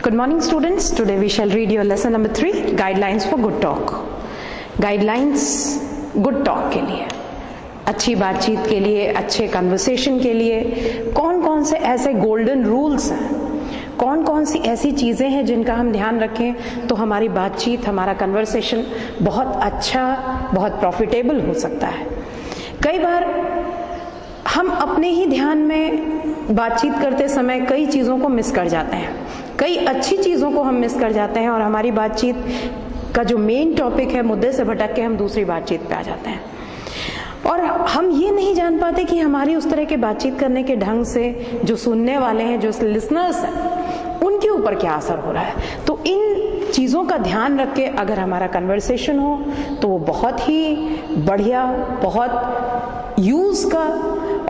Good morning students. Today we shall read your lesson number 3, Guidelines for Good Talk. Guidelines Good Talk के लिए, अच्छी बातचीत के लिए, अच्छे कन्वर्सेशन के लिए कौन कौन से ऐसे गोल्डन रूल्स हैं, कौन कौन सी ऐसी चीज़ें हैं जिनका हम ध्यान रखें तो हमारी बातचीत, हमारा कन्वर्सेशन बहुत अच्छा, बहुत प्रॉफिटेबल हो सकता है। कई बार हम अपने ही ध्यान में बातचीत करते समय कई चीज़ों को मिस कर जाते हैं, कई अच्छी चीज़ों को हम मिस कर जाते हैं और हमारी बातचीत का जो मेन टॉपिक है मुद्दे से भटक के हम दूसरी बातचीत पे आ जाते हैं और हम ये नहीं जान पाते कि हमारी उस तरह के बातचीत करने के ढंग से जो सुनने वाले हैं, जो लिसनर्स हैं, उनके ऊपर क्या असर हो रहा है। तो इन चीज़ों का ध्यान रख के अगर हमारा कन्वर्सेशन हो तो वो बहुत ही बढ़िया, बहुत यूज़ का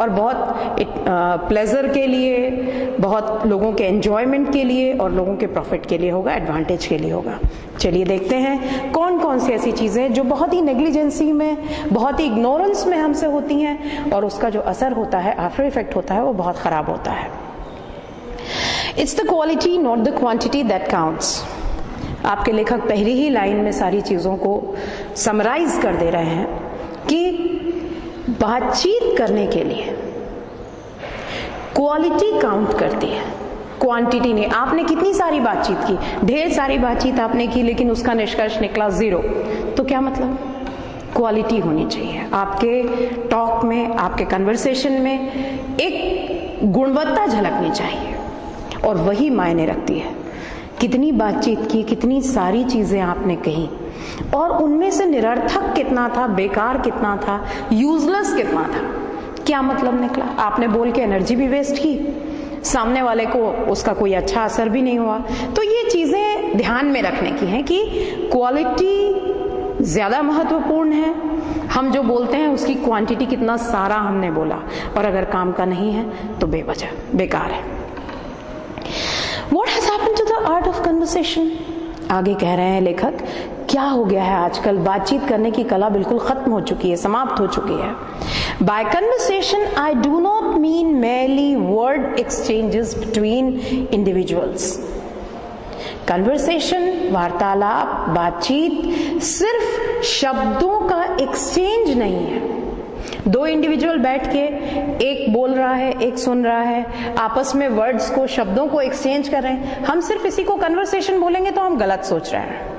और बहुत प्लेजर के लिए, बहुत लोगों के एंजॉयमेंट के लिए और लोगों के प्रॉफिट के लिए होगा, एडवांटेज के लिए होगा। चलिए देखते हैं कौन कौन सी ऐसी चीज़ें जो बहुत ही नेग्लिजेंसी में, बहुत ही इग्नोरेंस में हमसे होती हैं और उसका जो असर होता है, आफ्टर इफेक्ट होता है, वो बहुत ख़राब होता है। It's the quality not the quantity that counts. आपके लेखक पहली ही लाइन में सारी चीज़ों को समराइज कर दे रहे हैं कि बातचीत करने के लिए क्वालिटी काउंट करती है, क्वांटिटी नहीं। आपने कितनी सारी बातचीत की, ढेर सारी बातचीत आपने की, लेकिन उसका निष्कर्ष निकला 0, तो क्या मतलब? क्वालिटी होनी चाहिए आपके टॉक में, आपके कन्वर्सेशन में एक गुणवत्ता झलकनी चाहिए और वही मायने रखती है। कितनी बातचीत की, कितनी सारी चीजें आपने कही और उनमें से निरर्थक कितना था, बेकार कितना था, यूजलेस कितना था, क्या मतलब निकला? आपने बोल के एनर्जी भी वेस्ट की, सामने वाले को उसका कोई अच्छा असर भी नहीं हुआ। तो ये चीजें ध्यान में रखने की हैं कि क्वालिटी ज्यादा महत्वपूर्ण है। हम जो बोलते हैं उसकी क्वांटिटी कितना सारा हमने बोला और अगर काम का नहीं है तो बेवजह, बेकार है। What has happened to the art of conversation? आगे कह रहे हैं लेखक, क्या हो गया है आजकल? बातचीत करने की कला बिल्कुल खत्म हो चुकी है, समाप्त हो चुकी है। By conversation, I do not mean merely word exchanges between individuals. Conversation, वार्तालाप, बातचीत सिर्फ शब्दों का एक्सचेंज नहीं है। दो इंडिविजुअल बैठ के, एक बोल रहा है, एक सुन रहा है, आपस में वर्ड्स को, शब्दों को एक्सचेंज कर रहे हैं। हम सिर्फ इसी को कन्वर्सेशन बोलेंगे तो हम गलत सोच रहे हैं।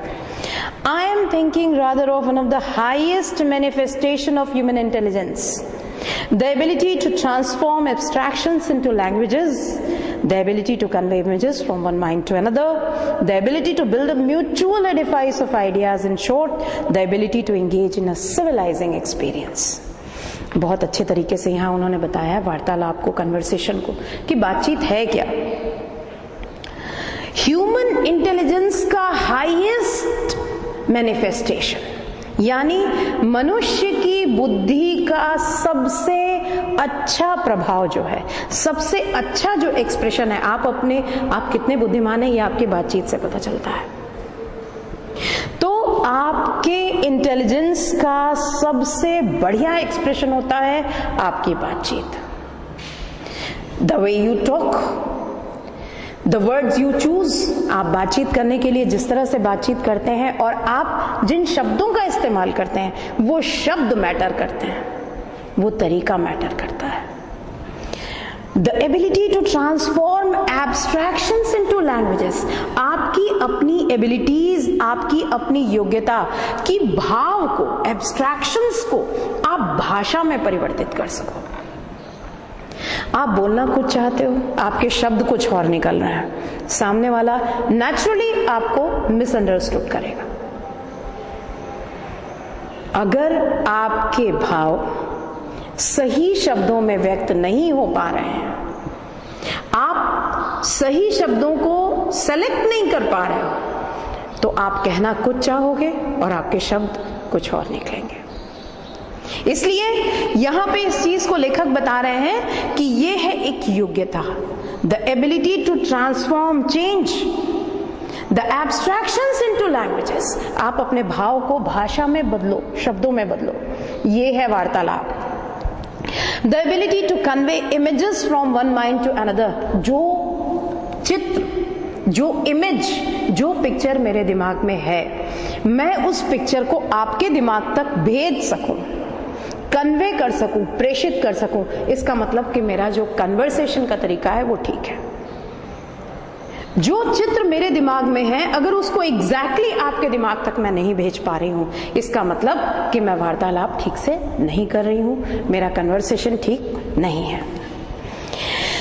I am thinking rather of one of the highest manifestation of human intelligence, the ability to transform abstractions into languages, the ability to convey images from one mind to another, the ability to build a mutual edifice of ideas, in short, the ability to engage in a civilizing experience. बहुत अच्छे तरीके से यहाँ उन्होंने बताया है वार्तालाप को, कन्वर्सेशन को, कि बातचीत है क्या। ह्यूमन इंटेलिजेंस का हाईएस्ट मैनिफेस्टेशन, यानी मनुष्य की बुद्धि का सबसे अच्छा प्रभाव जो है, सबसे अच्छा जो एक्सप्रेशन है, आप कितने बुद्धिमान है ये आपकी बातचीत से पता चलता है। तो आपके इंटेलिजेंस का सबसे बढ़िया एक्सप्रेशन होता है आपकी बातचीत। The way you talk, the words you choose. आप बातचीत करने के लिए जिस तरह से बातचीत करते हैं और आप जिन शब्दों का इस्तेमाल करते हैं, वो शब्द मैटर करते हैं, वो तरीका मैटर करता है। The ability to transform abstractions into languages, आपकी अपनी abilities, आपकी अपनी योग्यता की भाव को, abstractions को आप भाषा में परिवर्तित कर सको। आप बोलना कुछ चाहते हो, आपके शब्द कुछ और निकल रहे हैं, सामने वाला नेचुरली आपको मिसअंडरस्टूड करेगा। अगर आपके भाव सही शब्दों में व्यक्त नहीं हो पा रहे हैं, आप सही शब्दों को सेलेक्ट नहीं कर पा रहे हो, तो आप कहना कुछ चाहोगे और आपके शब्द कुछ और निकलेंगे। इसलिए यहां पे इस चीज को लेखक बता रहे हैं कि ये है एक योग्यता, the ability to transform, change the abstractions into languages. आप अपने भाव को भाषा में बदलो, शब्दों में बदलो, ये है वार्तालाप। The ability to convey images from one mind to another, जो चित्र जो इमेज, जो पिक्चर मेरे दिमाग में है, मैं उस पिक्चर को आपके दिमाग तक भेज सकूं, कन्वे कर सकूं, प्रेषित कर सकूं, इसका मतलब कि मेरा जो कन्वर्सेशन का तरीका है वो ठीक है। जो चित्र मेरे दिमाग में है अगर उसको एग्जैक्टली आपके दिमाग तक मैं नहीं भेज पा रही हूं, इसका मतलब कि मैं वार्तालाप ठीक से नहीं कर रही हूं, मेरा कन्वर्सेशन ठीक नहीं है।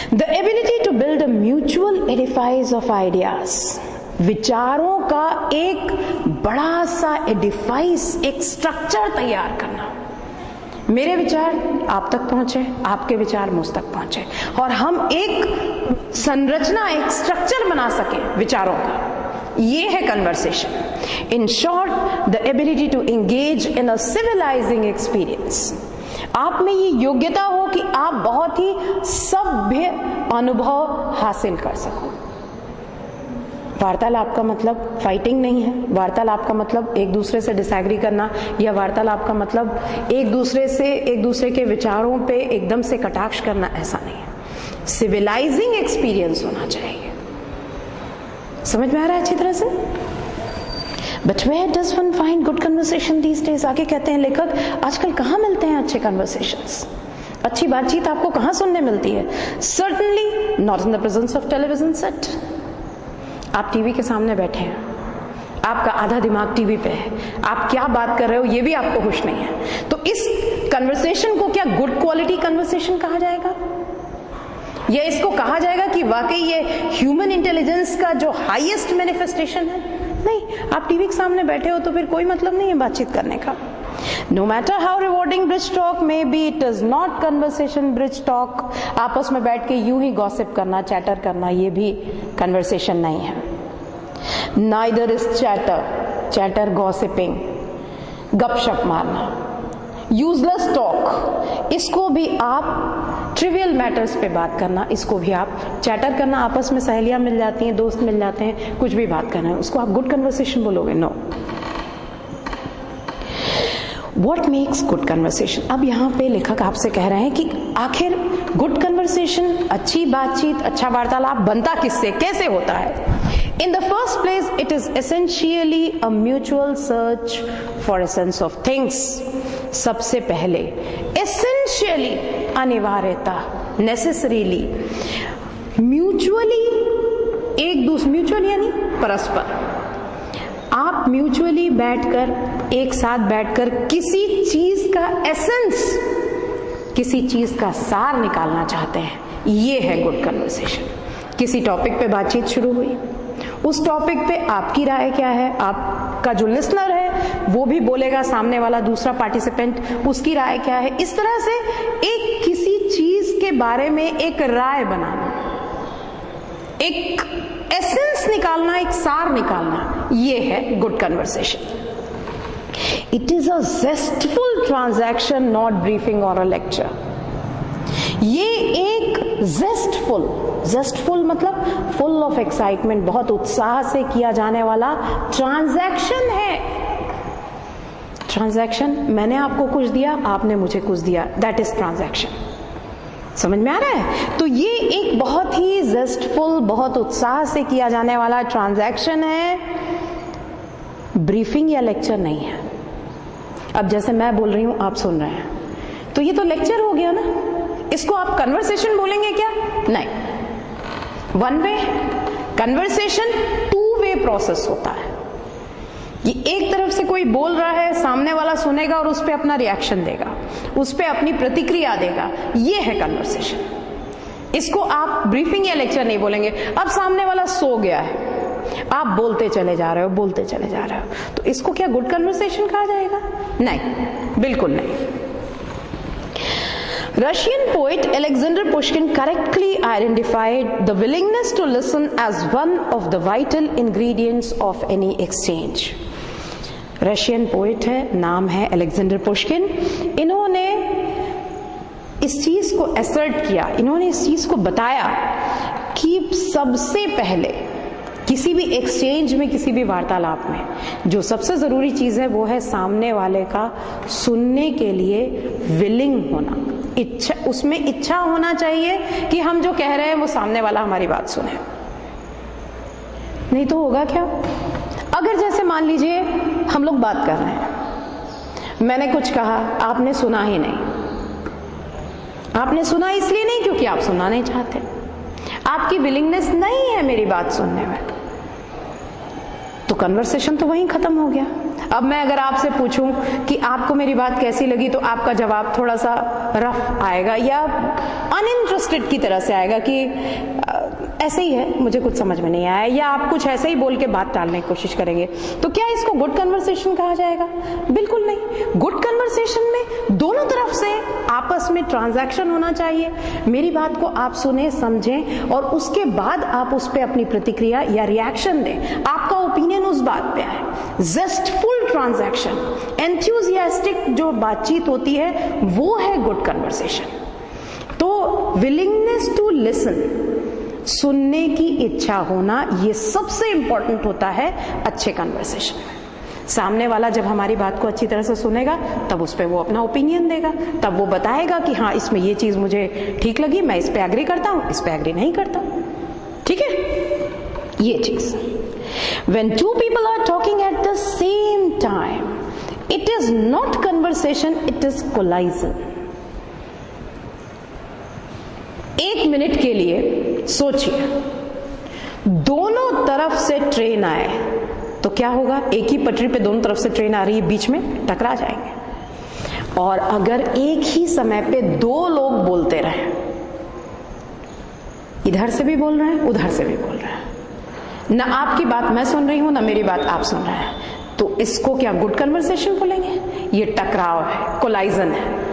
The ability to build a mutual edifice of ideas, विचारों का एक बड़ा सा एडिफाइस, एक स्ट्रक्चर तैयार करना। मेरे विचार आप तक पहुंचे, आपके विचार मुझ तक पहुंचे और हम एक संरचना, एक स्ट्रक्चर बना सके विचारों का, ये है conversation. In short, the ability to engage in a civilizing experience. आप में ये योग्यता हो कि आप बहुत ही सभ्य अनुभव हासिल कर सको। वार्तालाप का मतलब फाइटिंग नहीं है, वार्तालाप का मतलब एक दूसरे से डिसएग्री करना, या वार्तालाप का मतलब एक दूसरे के विचारों पे एकदम से कटाक्ष करना, ऐसा नहीं है। सिविलाइजिंग एक्सपीरियंस होना चाहिए। समझ में आ रहा है अच्छी तरह से? But where does one find good conversation these days? आगे कहते हैं लेखक, आजकल कहाँ मिलते हैं अच्छे कन्वर्सेशंस, अच्छी बातचीत आपको कहाँ सुनने मिलती है? Certainly not in the presence of television set. आप टीवी के सामने बैठे हैं, आपका आधा दिमाग टीवी पे है, आप क्या बात कर रहे हो ये भी आपको होश नहीं है, तो इस कन्वर्सेशन को क्या गुड क्वालिटी कन्वर्सेशन कहा जाएगा? या इसको कहा जाएगा कि वाकई ये ह्यूमन इंटेलिजेंस का जो हाईएस्ट मैनिफेस्टेशन है? नहीं, आप टीवी के सामने बैठे हो तो फिर कोई मतलब नहीं है बातचीत करने का। No matter how rewarding bridge talk may be, it is not conversation bridge talk. आपस में बैठ के यूं ही गॉसिप करना, चैटर करना, ये भी कन्वर्सेशन नहीं है। Neither is chatter gossiping, गपशप मारना, यूजलेस टॉक, इसको भी आप ट्रिवियल मैटर्स पे बात करना, इसको भी आप चैटर करना, आपस में सहेलियां मिल जाती हैं, दोस्त मिल जाते हैं, कुछ भी बात करना है, उसको आप गुड कन्वर्सेशन बोलोगे? No. What makes good conversation? अब यहाँ पे लेखक आपसे कह रहे हैं कि आखिर गुड कन्वर्सेशन, अच्छी बातचीत, अच्छा वार्तालाप बनता किससे, कैसे होता है? In the first place, it is essentially a mutual search for a sense of things. सबसे पहले essentially, अनिवार्यता, necessarily, mutually, एक दूसरे, mutually यानी परस्पर, आप म्यूचुअली बैठकर, एक साथ बैठकर किसी चीज का एसेंस, किसी चीज का सार निकालना चाहते हैं, ये है गुड कन्वर्सेशन। किसी टॉपिक पे बातचीत शुरू हुई, उस टॉपिक पे आपकी राय क्या है, आपका जो लिसनर है वो भी बोलेगा, सामने वाला दूसरा पार्टिसिपेंट उसकी राय क्या है, इस तरह से एक किसी चीज के बारे में एक राय बनाना, एक एसेंस निकालना, एक सार निकालना, ये है good conversation. It is a jestful transaction, not briefing or a lecture. ये एक जेस्टफुल मतलब फुल ऑफ एक्साइटमेंट, बहुत उत्साह से किया जाने वाला ट्रांजैक्शन है। ट्रांजैक्शन, मैंने आपको कुछ दिया, आपने मुझे कुछ दिया, दैट इज ट्रांजैक्शन। समझ में आ रहा है? तो ये एक बहुत ही जेस्टफुल, बहुत उत्साह से किया जाने वाला ट्रांजैक्शन है, ब्रीफिंग या लेक्चर नहीं है। अब जैसे मैं बोल रही हूं, आप सुन रहे हैं, तो ये तो लेक्चर हो गया ना, इसको आप कन्वर्सेशन बोलेंगे क्या? नहीं। One way conversation, two way process होता है। ये एक तरफ से कोई बोल रहा है, सामने वाला सुनेगा और उस पर अपना रिएक्शन देगा, उस पर अपनी प्रतिक्रिया देगा, ये है कन्वर्सेशन। इसको आप ब्रीफिंग या लेक्चर नहीं बोलेंगे। अब सामने वाला सो गया है, आप बोलते चले जा रहे हो, तो इसको क्या गुड कन्वर्सेशन कहा जाएगा? नहीं, बिल्कुल नहीं। Russian poet Alexander Pushkin correctly identified the willingness to listen as one of the vital ingredients of any exchange. Russian poet है, नाम है अलेक्जेंडर पुश्किन। इन्होंने इस चीज को असर्ट किया, इन्होंने इस चीज को बताया कि सबसे पहले किसी भी एक्सचेंज में, किसी भी वार्तालाप में जो सबसे जरूरी चीज है वो है सामने वाले का सुनने के लिए विलिंग होना, इच्छा, उसमें इच्छा होना चाहिए कि हम जो कह रहे हैं वो सामने वाला हमारी बात सुने। नहीं तो होगा क्या? अगर जैसे मान लीजिए हम लोग बात कर रहे हैं, मैंने कुछ कहा, आपने सुना ही नहीं। आपने सुना इसलिए नहीं क्योंकि आप सुनना नहीं चाहते, आपकी विलिंगनेस नहीं है मेरी बात सुनने में, तो कन्वर्सेशन तो वहीं खत्म हो गया। अब मैं अगर आपसे पूछूं कि आपको मेरी बात कैसी लगी, तो आपका जवाब थोड़ा सा रफ आएगा या अनइंटरेस्टेड की तरह से आएगा कि ऐसे ही है, मुझे कुछ समझ में नहीं आया, या आप कुछ ऐसे ही बोल के बात टालने की कोशिश करेंगे। तो क्या इसको गुड कन्वर्सेशन कहा जाएगा? बिल्कुल नहीं। गुड कन्वर्सेशन में दोनों तरफ से आपस में ट्रांजैक्शन होना चाहिए। मेरी बात को आप सुने, समझें और उसके बाद आप उस पर अपनी प्रतिक्रिया या रिएक्शन दें, आपका ओपिनियन उस बात पे है। जेस्टफुल ट्रांजैक्शन, एंथुसियास्टिक जो बातचीत होती है, वो है गुड कन्वर्सेशन। तो विलिंगनेस टू लिसन, सुनने की इच्छा होना, ये सबसे इंपॉर्टेंट होता है अच्छे कन्वर्सेशन में। सामने वाला जब हमारी बात को अच्छी तरह से सुनेगा, तब उस पर वो अपना ओपिनियन देगा, तब वो बताएगा कि हाँ इसमें ये चीज मुझे ठीक लगी, मैं इस पे एग्री करता हूं, इस पे एग्री नहीं करता। ठीक है, ये चीज। When two people are talking at the same time, it is not conversation, it is collision. एक मिनट के लिए सोचिए, दोनों तरफ से ट्रेन आए तो क्या होगा? एक ही पटरी पे दोनों तरफ से ट्रेन आ रही है, बीच में टकरा जाएंगे। और अगर एक ही समय पे दो लोग बोलते रहे, इधर से भी बोल रहे हैं, उधर से भी बोल रहे हैं, ना आपकी बात मैं सुन रही हूं, ना मेरी बात आप सुन रहे हैं, तो इसको क्या गुड कन्वर्सेशन बोलेंगे? ये टकराव है, कोलाइजन है।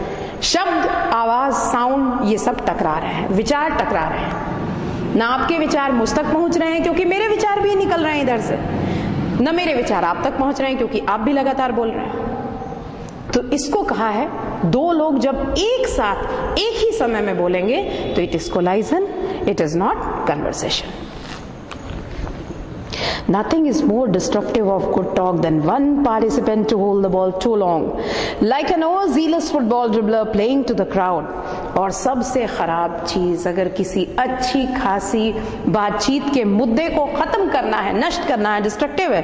शब्द, आवाज, साउंड, ये सब टकरा रहे हैं, विचार टकरा रहे हैं। ना आपके विचार मुझ तक पहुंच रहे हैं क्योंकि मेरे विचार भी निकल रहे हैं इधर से, ना मेरे विचार आप तक पहुंच रहे हैं क्योंकि आप भी लगातार बोल रहे हैं। तो इसको कहा है, दो लोग जब एक साथ एक ही समय में बोलेंगे तो it is collision, it is not conversation. Nothing is more destructive of good talk than one participant to hold the ball too long, like an overzealous football dribbler playing to the crowd. और सबसे खराब चीज, अगर किसी अच्छी खासी बातचीत के मुद्दे को खत्म करना है, नष्ट करना है, डिस्ट्रक्टिव है,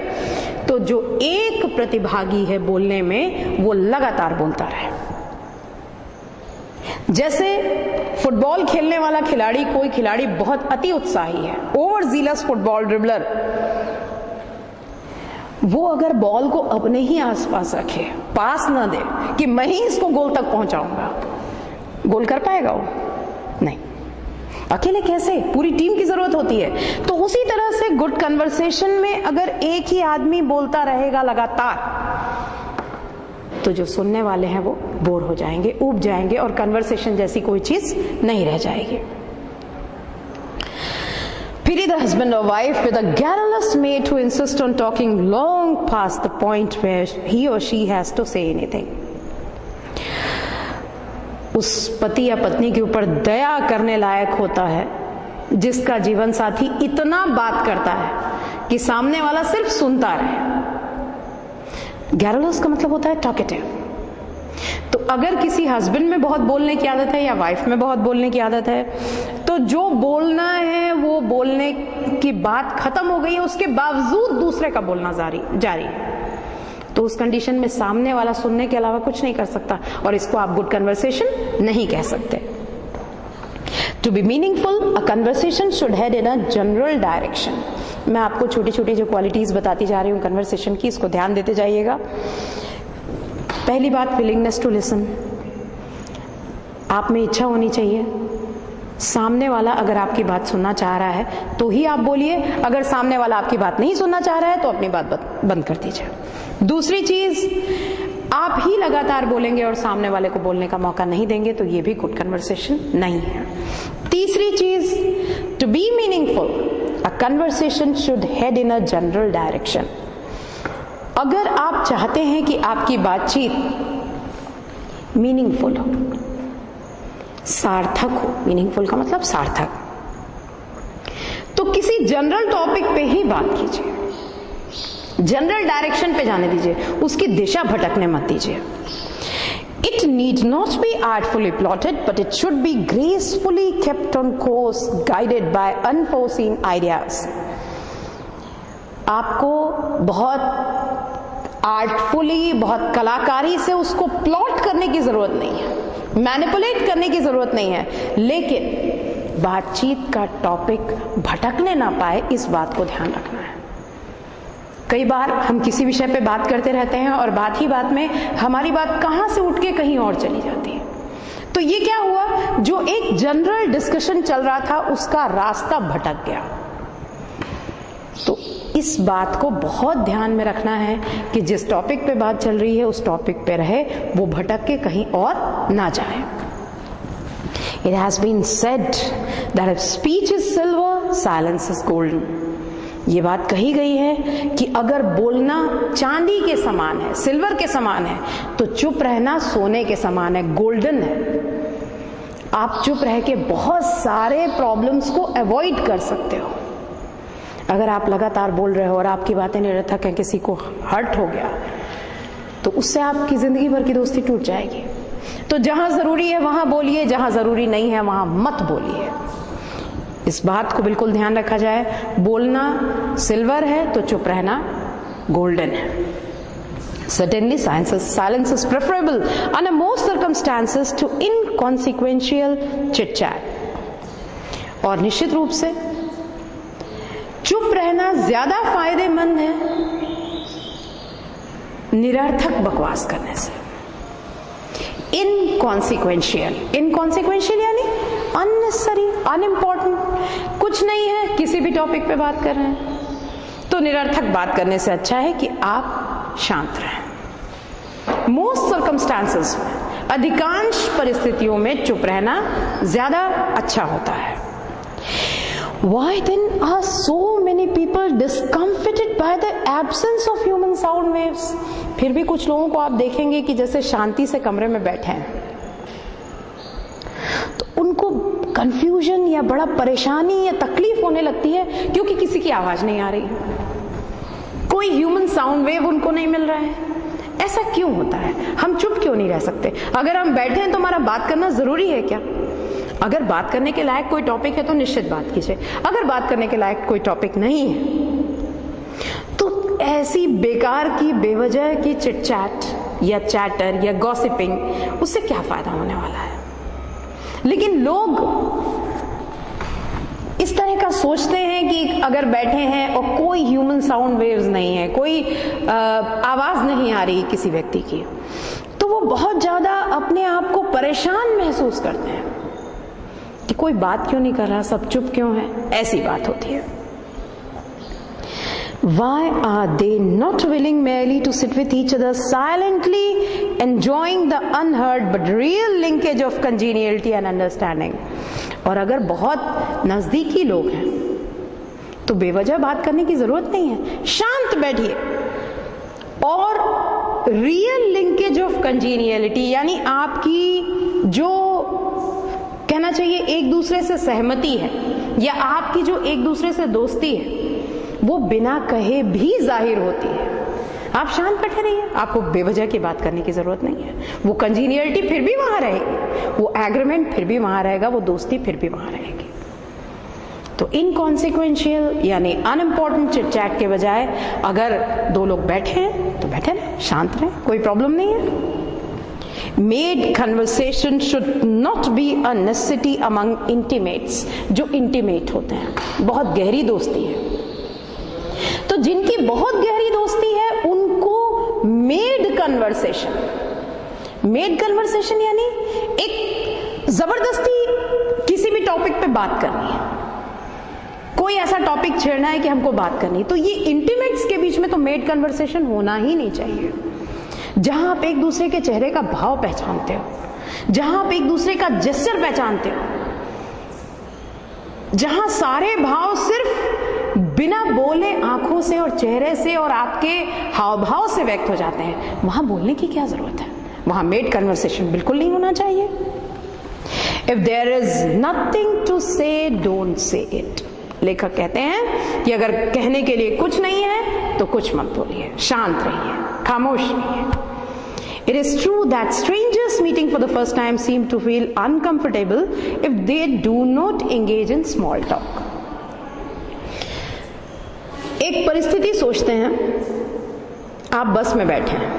तो जो एक प्रतिभागी है बोलने में, वो लगातार बोलता रहे। जैसे फुटबॉल खेलने वाला खिलाड़ी, कोई खिलाड़ी बहुत अति उत्साही है, ओवर जीलस फुटबॉल ड्रिबलर, वो अगर बॉल को अपने ही आसपास रखे, पास ना दे कि मैं ही इसको गोल तक पहुंचाऊंगा, गोल कर पाएगा वो? नहीं। अकेले कैसे? पूरी टीम की जरूरत होती है। तो उसी तरह से गुड कन्वर्सेशन में अगर एक ही आदमी बोलता रहेगा लगातार, तो जो सुनने वाले हैं वो बोर हो जाएंगे, ऊब जाएंगे और कन्वर्सेशन जैसी कोई चीज नहीं रह जाएगी। Pity the husband or wife with a garrulous mate who insists on talking long past the point where he or she has to say anything. उस पति या पत्नी के ऊपर दया करने लायक होता है जिसका जीवन साथी इतना बात करता है कि सामने वाला सिर्फ सुनता रहे। गैरलस का मतलब होता है टॉकेटिव। तो अगर किसी हस्बैंड में बहुत बोलने की आदत है या वाइफ में बहुत बोलने की आदत है, तो जो बोलना है वो बोलने की बात खत्म हो गई है, उसके बावजूद दूसरे का बोलना जारी है, तो उस कंडीशन में सामने वाला सुनने के अलावा कुछ नहीं कर सकता और इसको आप गुड कन्वर्सेशन नहीं कह सकते। To be meaningful, a conversation should head in a general direction. मैं आपको छोटी छोटी जो क्वालिटीज बताती जा रही हूँ कन्वर्सेशन की, इसको ध्यान देते जाइएगा। पहली बात, विलिंगनेस टू लिसन। आप में इच्छा होनी चाहिए। सामने वाला अगर आपकी बात सुनना चाह रहा है तो ही आप बोलिए, अगर सामने वाला आपकी बात नहीं सुनना चाह रहा है तो अपनी बात बंद कर दीजिए। दूसरी चीज, आप ही लगातार बोलेंगे और सामने वाले को बोलने का मौका नहीं देंगे तो ये भी गुड कन्वर्सेशन नहीं है। तीसरी चीज, to be meaningful, a conversation should head in a general direction. अगर आप चाहते हैं कि आपकी बातचीत मीनिंगफुल हो, सार्थक हो, मीनिंगफुल का मतलब सार्थक, तो किसी जनरल टॉपिक पे ही बात कीजिए, जनरल डायरेक्शन पे जाने दीजिए, उसकी दिशा भटकने मत दीजिए। It need not be artfully plotted, but it should be gracefully kept on course, guided by unforeseen ideas. आपको बहुत आर्टफुली, बहुत कलाकारी से उसको प्लॉट करने की जरूरत नहीं है, मैनिपुलेट करने की जरूरत नहीं है, लेकिन बातचीत का टॉपिक भटकने ना पाए, इस बात को ध्यान रखना है। कई बार हम किसी विषय पे बात करते रहते हैं और बात ही बात में हमारी बात कहां से उठ के कहीं और चली जाती है। तो ये क्या हुआ, जो एक जनरल डिस्कशन चल रहा था उसका रास्ता भटक गया। तो इस बात को बहुत ध्यान में रखना है कि जिस टॉपिक पे बात चल रही है उस टॉपिक पे रहे, वो भटक के कहीं और ना जाए। It has been said that if speech is silver, silence is golden. ये बात कही गई है कि अगर बोलना चांदी के समान है, सिल्वर के समान है, तो चुप रहना सोने के समान है, गोल्डन है। आप चुप रह के बहुत सारे प्रॉब्लम्स को अवॉइड कर सकते हो। अगर आप लगातार बोल रहे हो और आपकी बातें निरर्थक हैं, किसी को हर्ट हो गया, तो उससे आपकी जिंदगी भर की दोस्ती टूट जाएगी। तो जहां जरूरी है वहां बोलिए, जहां जरूरी नहीं है वहां मत बोलिए। इस बात को बिल्कुल ध्यान रखा जाए। बोलना सिल्वर है तो चुप रहना गोल्डन है। Certainly, silence is preferable under most circumstances to inconsequential chit-chat. और निश्चित रूप से चुप रहना ज्यादा फायदेमंद है निरर्थक बकवास करने से। इनकॉन्सिक्वेंशियल यानी अननेसेसरी, अनइम्पॉर्टेंट, कुछ नहीं है, किसी भी टॉपिक पे बात कर रहे हैं, तो निरर्थक बात करने से अच्छा है कि आप शांत रहें। मोस्ट सर्कमस्टांसेस में, अधिकांश परिस्थितियों में चुप रहना ज्यादा अच्छा होता है। Why then are so many people discomfited by the absence of human sound waves? फिर भी कुछ लोगों को आप देखेंगे कि जैसे शांति से कमरे में बैठे हैं, तो उनको कंफ्यूजन या बड़ा परेशानी या तकलीफ होने लगती है क्योंकि किसी की आवाज नहीं आ रही है, कोई ह्यूमन साउंड वेव उनको नहीं मिल रहा है। ऐसा क्यों होता है? हम चुप क्यों नहीं रह सकते? अगर हम बैठे हैं तो हमारा बात करना जरूरी है क्या? अगर बात करने के लायक कोई टॉपिक है तो निश्चित बात कीजिए। अगर बात करने के लायक कोई टॉपिक नहीं है तो ऐसी बेकार की, बेवजह की चिट चैट या चैटर या गॉसिपिंग, उससे क्या फायदा होने वाला है? लेकिन लोग इस तरह का सोचते हैं कि अगर बैठे हैं और कोई ह्यूमन साउंड वेव्स नहीं है, कोई आवाज नहीं आ रही किसी व्यक्ति की, तो वो बहुत ज्यादा अपने आप को परेशान महसूस करते हैं कि कोई बात क्यों नहीं कर रहा, सब चुप क्यों है, ऐसी बात होती है। Why are they not willing merely to sit with each other silently, enjoying the unheard but real linkage of congeniality and understanding? और अगर बहुत नजदीकी लोग हैं तो बेवजह बात करने की जरूरत नहीं है, शांत बैठिए और रियल लिंकेज ऑफ कंजीनियलिटी, यानी आपकी जो कहना चाहिए एक दूसरे से सहमति है या आपकी जो एक दूसरे से दोस्ती है, वो बिना कहे भी जाहिर होती है। आप शांत बैठे रहिए, आपको बेवजह की बात करने की जरूरत नहीं है। वो कंजीनियलिटी फिर भी वहां रहेगी, वो एग्रीमेंट फिर भी वहां रहेगा, वो दोस्ती फिर भी वहां रहेगी। तो इनकॉन्सिक्वेंशियल यानी अनइम्पॉर्टेंट चिट चैट के बजाय अगर दो लोग बैठे हैं तो बैठे रहें, शांत रहें, कोई प्रॉब्लम नहीं है। Made conversation should not be a necessity among intimates. जो इंटीमेट होते हैं, बहुत गहरी दोस्ती है, तो जिनकी बहुत गहरी दोस्ती है उनको मेड कन्वर्सेशन यानी एक जबरदस्ती किसी भी टॉपिक पे बात करनी है, कोई ऐसा टॉपिक छेड़ना है कि हमको बात करनी है, तो ये इंटीमेट्स के बीच में तो मेड कन्वर्सेशन होना ही नहीं चाहिए। जहां आप एक दूसरे के चेहरे का भाव पहचानते हो, जहां आप एक दूसरे का जेस्चर पहचानते हो, जहां सारे भाव सिर्फ बिना बोले आंखों से और चेहरे से और आपके हाव भाव से व्यक्त हो जाते हैं, वहां बोलने की क्या जरूरत है? वहां मेड कन्वर्सेशन बिल्कुल नहीं होना चाहिए। If there is nothing to say, don't say it. लेखक कहते हैं कि अगर कहने के लिए कुछ नहीं है तो कुछ मत बोलिए, शांत रहिए, खामोश रहिए। It is true that strangers meeting for the first time seem to feel uncomfortable if they do not engage in small talk. एक परिस्थिति सोचते हैं, आप बस में बैठे हैं,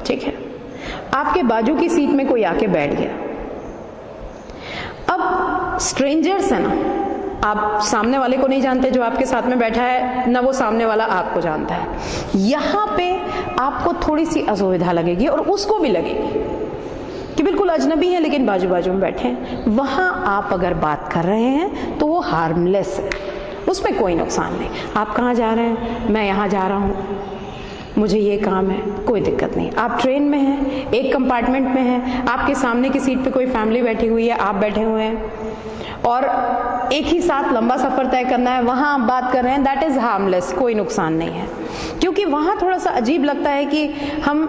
ठीक है, आपके बाजू की सीट में कोई आके बैठ गया। अब स्ट्रेंजर्स है ना, आप सामने वाले को नहीं जानते जो आपके साथ में बैठा है, ना वो सामने वाला आपको जानता है। यहां पे आपको थोड़ी सी असुविधा लगेगी और उसको भी लगेगी कि बिल्कुल अजनबी है लेकिन बाजू बाजू में बैठे हैं। वहां आप अगर बात कर रहे हैं तो वो हार्मलेस है, उसमें कोई नुकसान नहीं। आप कहाँ जा रहे हैं? मैं यहाँ जा रहा हूँ, मुझे ये काम है, कोई दिक्कत नहीं। आप ट्रेन में हैं, एक कंपार्टमेंट में हैं, आपके सामने की सीट पे कोई फैमिली बैठी हुई है, आप बैठे हुए हैं और एक ही साथ लंबा सफर तय करना है, वहां आप बात कर रहे हैं, दैट इज हार्मलेस, कोई नुकसान नहीं है। क्योंकि वहां थोड़ा सा अजीब लगता है कि हम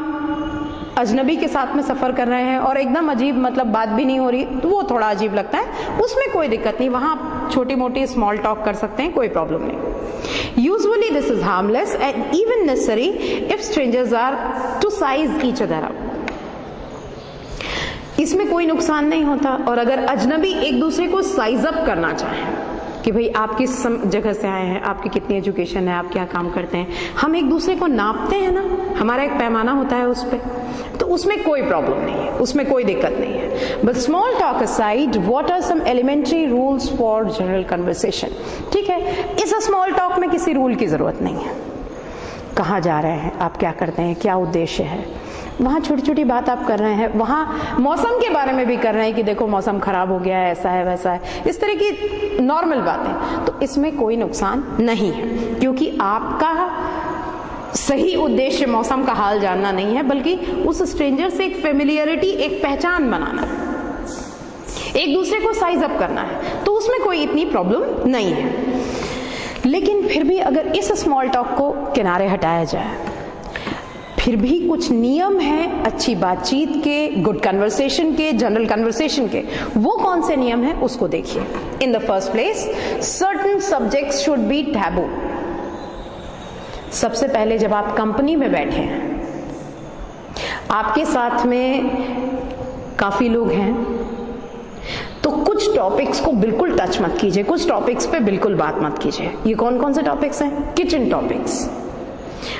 अजनबी के साथ में सफर कर रहे हैं और एकदम अजीब, मतलब बात भी नहीं हो रही, तो वो थोड़ा अजीब लगता है, उसमें कोई दिक्कत नहीं। वहां आप छोटी मोटी स्मॉल टॉक कर सकते हैं, कोई प्रॉब्लम नहीं। Usually this is harmless and even necessary if strangers are to size each other out. इसमें कोई नुकसान नहीं होता। और अगर अजनबी एक दूसरे को साइज अप करना चाहें कि भाई आप किस जगह से आए हैं, आपकी कितनी एजुकेशन है, आप क्या काम करते हैं, हम एक दूसरे को नापते हैं ना, हमारा एक पैमाना होता है उस पर, तो उसमें कोई प्रॉब्लम नहीं है, उसमें कोई दिक्कत नहीं है। But small talk aside, what are some elementary rules for general conversation? ठीक है, इस स्मॉल टॉक में किसी रूल की जरूरत नहीं है। कहाँ जा रहे हैं, आप क्या करते हैं, क्या उद्देश्य है, वहां छोटी छोटी बात आप कर रहे हैं, वहां मौसम के बारे में भी कर रहे हैं कि देखो मौसम खराब हो गया है, ऐसा है वैसा है, इस तरह की नॉर्मल बातें, तो इसमें कोई नुकसान नहीं है। क्योंकि आपका सही उद्देश्य मौसम का हाल जानना नहीं है, बल्कि उस स्ट्रेंजर से एक फेमिलियरिटी, एक पहचान बनाना, एक दूसरे को साइज अप करना है, तो उसमें कोई इतनी प्रॉब्लम नहीं है। लेकिन फिर भी अगर इस स्मॉल टॉक को किनारे हटाया जाए, फिर भी कुछ नियम हैं अच्छी बातचीत के, गुड कन्वर्सेशन के, जनरल कन्वर्सेशन के। वो कौन से नियम हैं उसको देखिए। In the first place, certain subjects should be taboo. सबसे पहले जब आप कंपनी में बैठे हैं, आपके साथ में काफी लोग हैं, तो कुछ टॉपिक्स को बिल्कुल टच मत कीजिए, कुछ टॉपिक्स पे बिल्कुल बात मत कीजिए। ये कौन कौन से टॉपिक्स हैं? Kitchen topics.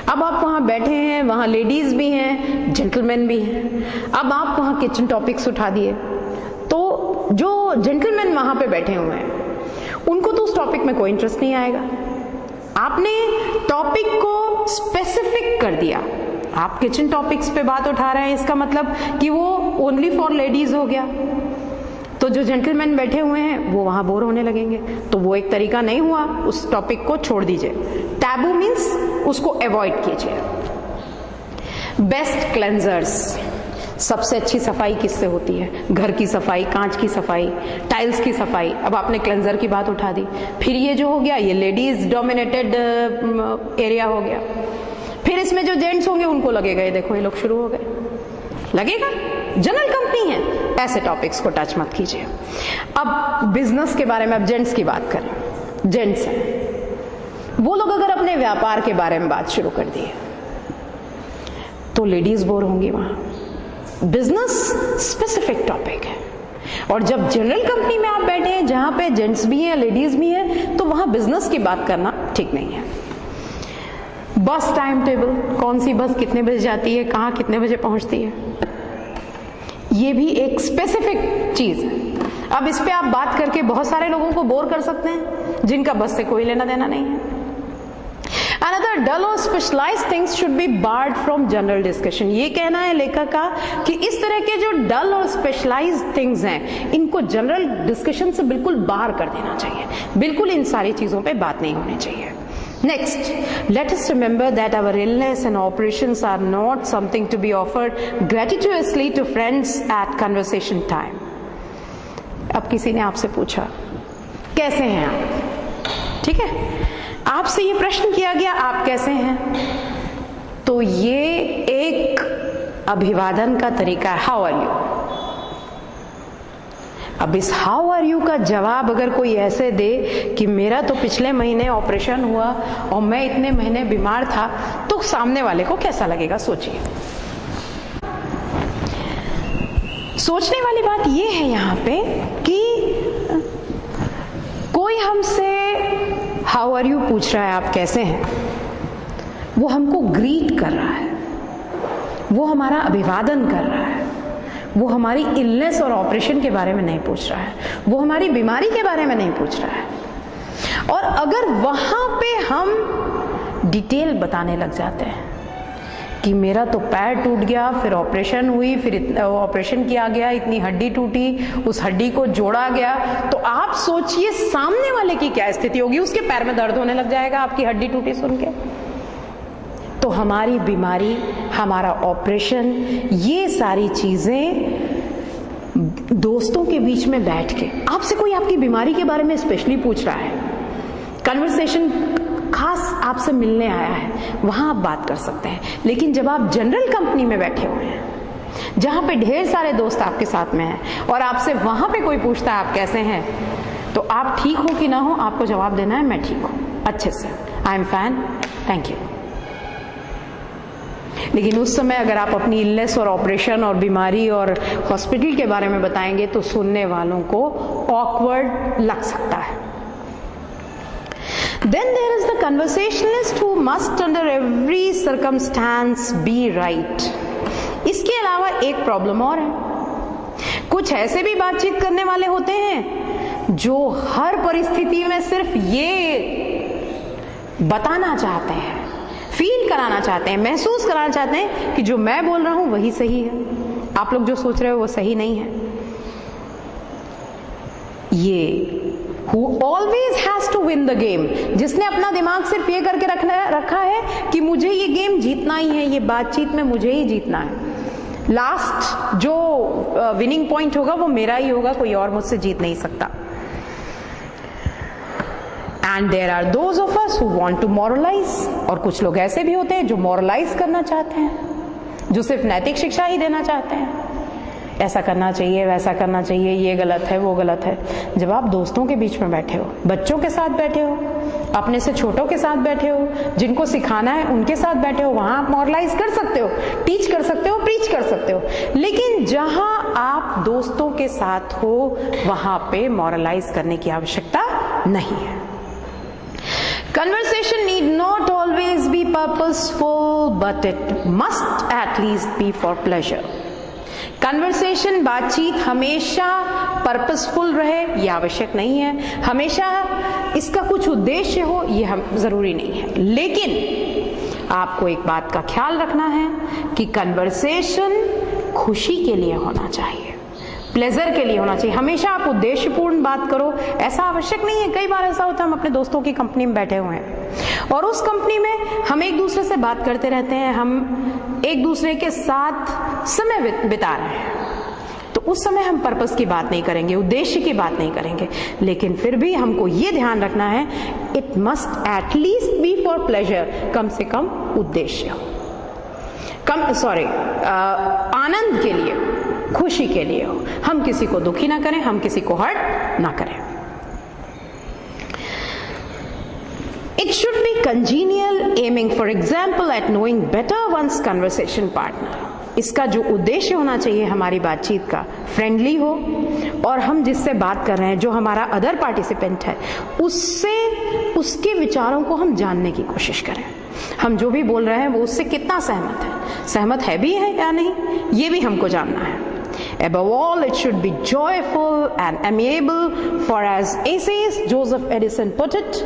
अब आप वहां बैठे हैं, वहां लेडीज भी हैं, जेंटलमैन भी हैं। अब आप वहां किचन टॉपिक्स उठा दिए, तो जो जेंटलमैन वहां पे बैठे हुए हैं उनको तो उस टॉपिक में कोई इंटरेस्ट नहीं आएगा। आपने टॉपिक को स्पेसिफिक कर दिया, आप किचन टॉपिक्स पे बात उठा रहे हैं, इसका मतलब कि वो ओनली फॉर लेडीज हो गया, तो जो जेंटलमैन बैठे हुए हैं वो वहां बोर होने लगेंगे। तो वो एक तरीका नहीं हुआ, उस टॉपिक को छोड़ दीजिए। टैबू मीन्स उसको अवॉइड कीजिए। बेस्ट क्लेंजर्स, सबसे अच्छी सफाई किससे होती है? घर की सफाई, कांच की सफाई, टाइल्स की सफाई। अब आपने क्लेंजर की बात उठा दी, फिर ये जो हो गया ये लेडीज डोमिनेटेड एरिया हो गया। फिर इसमें जो जेंट्स होंगे उनको लगेगा ये देखो ये लोग शुरू हो गए, लगेगा जनरल कंपनी है, ऐसे टॉपिक्स को टच मत कीजिए। अब बिजनेस के बारे में, अब जेंट्स की बात करें, जेंट्स हैं वो लोग अगर अपने व्यापार के बारे में बात शुरू कर दिए तो लेडीज बोर होंगी। वहां बिजनेस स्पेसिफिक टॉपिक है, और जब जनरल कंपनी में आप बैठे हैं जहां पे जेंट्स भी हैं लेडीज भी हैं, तो वहां बिजनेस की बात करना ठीक नहीं है। बस टाइम टेबल, कौन सी बस कितने बजे जाती है, कहां कितने बजे पहुंचती है, ये भी एक स्पेसिफिक चीज है। अब इस पे आप बात करके बहुत सारे लोगों को बोर कर सकते हैं जिनका बस से कोई लेना देना नहीं है। Another dull or specialized things should be barred from general discussion। ये कहना है लेखक का कि इस तरह के जो डल और स्पेशलाइज्ड थिंग्स हैं इनको जनरल डिस्कशन से बिल्कुल बाहर कर देना चाहिए, बिल्कुल इन सारी चीजों पे बात नहीं होनी चाहिए। Next, let us remember that our illness and operations are not something to be offered gratuitously to friends at conversation time। अब किसी ने आपसे पूछा कैसे हैं आप, ठीक है, आपसे ये प्रश्न किया गया आप कैसे हैं, तो ये एक अभिवादन का तरीका है, हाउ आर यू। अब इस हाउ आर यू का जवाब अगर कोई ऐसे दे कि मेरा तो पिछले महीने ऑपरेशन हुआ और मैं इतने महीने बीमार था, तो सामने वाले को कैसा लगेगा सोचिए। सोचने वाली बात यह है यहाँ पे कि कोई हमसे हाउ आर यू पूछ रहा है, आप कैसे हैं, वो हमको ग्रीट कर रहा है, वो हमारा अभिवादन कर रहा है, वो हमारी इलनेस और ऑपरेशन के बारे में नहीं पूछ रहा है, वो हमारी बीमारी के बारे में नहीं पूछ रहा है। और अगर वहां पे हम डिटेल बताने लग जाते हैं कि मेरा तो पैर टूट गया, फिर ऑपरेशन हुई, फिर ऑपरेशन किया गया, इतनी हड्डी टूटी, उस हड्डी को जोड़ा गया, तो आप सोचिए सामने वाले की क्या स्थिति होगी। उसके पैर में दर्द होने लग जाएगा आपकी हड्डी टूटी सुन के। तो हमारी बीमारी, हमारा ऑपरेशन, ये सारी चीजें दोस्तों के बीच में बैठ के, आपसे कोई आपकी बीमारी के बारे में स्पेशली पूछ रहा है, कन्वर्सेशन खास आपसे मिलने आया है, वहां आप बात कर सकते हैं। लेकिन जब आप जनरल कंपनी में बैठे हुए हैं, जहां पे ढेर सारे दोस्त आपके साथ में हैं और आपसे वहां पे कोई पूछता है आप कैसे हैं, तो आप ठीक हो कि ना हो, आपको जवाब देना है मैं ठीक हूं, अच्छे से, I am fine, thank you. लेकिन उस समय अगर आप अपनी इलनेस और ऑपरेशन और बीमारी और हॉस्पिटल के बारे में बताएंगे तो सुनने वालों को ऑकवर्ड लग सकता है। Then there is the conversationalist who must under every circumstance be right. इसके अलावा एक प्रॉब्लम और है, कुछ ऐसे भी बातचीत करने वाले होते हैं जो हर परिस्थिति में सिर्फ ये बताना चाहते हैं, फील कराना चाहते हैं, महसूस कराना चाहते हैं कि जो मैं बोल रहा हूं वही सही है, आप लोग जो सोच रहे हो वो सही नहीं है। ये Who always has to win the game, जिसने अपना दिमाग सिर्फ ये करके रखा है कि मुझे ये गेम जीतना ही है, ये बातचीत में मुझे ही जीतना है, लास्ट जो विनिंग पॉइंट होगा वो मेरा ही होगा, कोई और मुझसे जीत नहीं सकता। And there are those of us who want to moralise, और कुछ लोग ऐसे भी होते हैं जो मॉरलाइज करना चाहते हैं, जो सिर्फ नैतिक शिक्षा ही देना चाहते हैं, ऐसा करना चाहिए, वैसा करना चाहिए, ये गलत है, वो गलत है। जब आप दोस्तों के बीच में बैठे हो, बच्चों के साथ बैठे हो, अपने से छोटों के साथ बैठे हो, जिनको सिखाना है उनके साथ बैठे हो, वहां आप मॉरलाइज कर सकते हो, टीच कर सकते हो, प्रीच कर सकते हो। लेकिन जहां आप दोस्तों के साथ हो वहां पे मॉरलाइज करने की आवश्यकता नहीं है। Conversation need not always be purposeful, but it must at least be for pleasure. Conversation, बातचीत हमेशा पर्पसफुल रहे ये आवश्यक नहीं है, हमेशा इसका कुछ उद्देश्य हो ये हम जरूरी नहीं है। लेकिन आपको एक बात का ख्याल रखना है कि कन्वर्सेशन खुशी के लिए होना चाहिए, प्लेजर के लिए होना चाहिए। हमेशा आप उद्देश्यपूर्ण बात करो ऐसा आवश्यक नहीं है। कई बार ऐसा होता है हम अपने दोस्तों की कंपनी में बैठे हुए हैं और उस कंपनी में हम एक दूसरे से बात करते रहते हैं, हम एक दूसरे के साथ समय बिता रहे हैं, तो उस समय हम पर्पस की बात नहीं करेंगे, उद्देश्य की बात नहीं करेंगे। लेकिन फिर भी हमको ये ध्यान रखना है, it must at least be for pleasure, कम से कम उद्देश्य हो, आनंद के लिए, खुशी के लिए हो। हम किसी को दुखी ना करें, हम किसी को हर्ट ना करें। It should be congenial, aiming for example at knowing better one's conversation partner. इसका जो उद्देश्य होना चाहिए हमारी बातचीत का, फ्रेंडली हो और हम जिससे बात कर रहे हैं, जो हमारा अदर पार्टिसिपेंट है, उससे उसके विचारों को हम जानने की कोशिश करें। हम जो भी बोल रहे हैं वो उससे कितना सहमत है भी है या नहीं, ये भी हमको जानना है। Above all, it should be joyful and amiable, for as essayist Joseph Edison put it,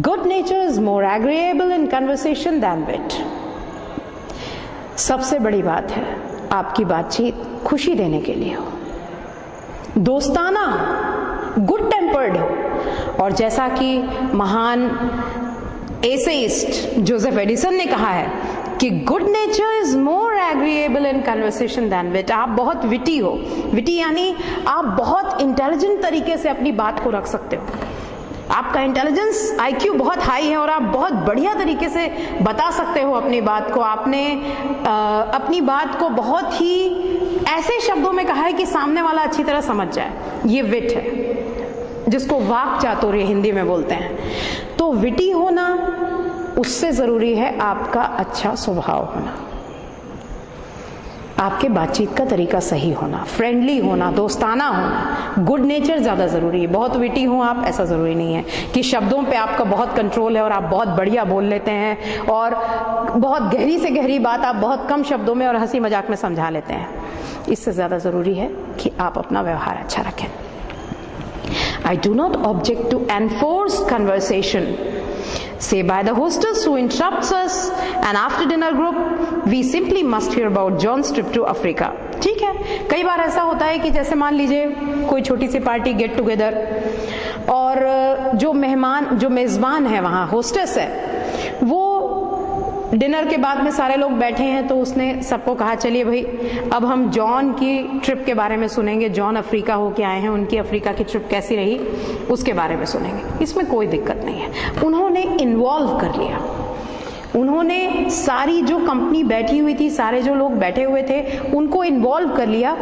good nature is more agreeable in conversation than wit. सबसे बड़ी बात है आपकी बातचीत खुशी देने के लिए हो, दोस्ताना, गुड टेम्पर्ड हो। और जैसा कि महान एसेइस्ट जोसेफ एडिसन ने कहा है कि good nature is more agreeable in conversation than wit. आप बहुत विटी हो, विटी यानी आप बहुत इंटेलिजेंट तरीके से अपनी बात को रख सकते हो, आपका इंटेलिजेंस आईक्यू बहुत हाई है और आप बहुत बढ़िया तरीके से बता सकते हो अपनी बात को। आपने अपनी बात को बहुत ही ऐसे शब्दों में कहा है कि सामने वाला अच्छी तरह समझ जाए, ये विट है, जिसको वाक चातुर्य हिंदी में बोलते हैं। तो विटी होना, उससे जरूरी है आपका अच्छा स्वभाव होना, आपके बातचीत का तरीका सही होना, फ्रेंडली होना, दोस्ताना होना। गुड नेचर ज्यादा जरूरी है। बहुत विटी हो आप, ऐसा जरूरी नहीं है कि शब्दों पे आपका बहुत कंट्रोल है और आप बहुत बढ़िया बोल लेते हैं और बहुत गहरी से गहरी बात आप बहुत कम शब्दों में और हंसी मजाक में समझा लेते हैं। इससे ज़्यादा ज़रूरी है कि आप अपना व्यवहार अच्छा रखें। I do not object to enforced conversation, say by the hostess who interrupts us and after dinner group, we simply must hear about John's trip to Africa. ठीक है, कई बार ऐसा होता है कि जैसे मान लीजिए कोई छोटी सी पार्टी गेट टुगेदर, और जो मेज़बान है वहाँ होस्टेस है, वो डिनर के बाद में सारे लोग बैठे हैं, तो उसने सबको कहा चलिए भाई अब हम जॉन की ट्रिप के बारे में सुनेंगे, जॉन अफ्रीका होके आए हैं, उनकी अफ्रीका की ट्रिप कैसी रही उसके बारे में सुनेंगे। इसमें कोई दिक्कत नहीं है। उन्होंने इन्वॉल्व कर लिया, उन्होंने सारी जो कंपनी बैठी हुई थी, सारे जो लोग बैठे हुए थे, उनको इन्वॉल्व कर लिया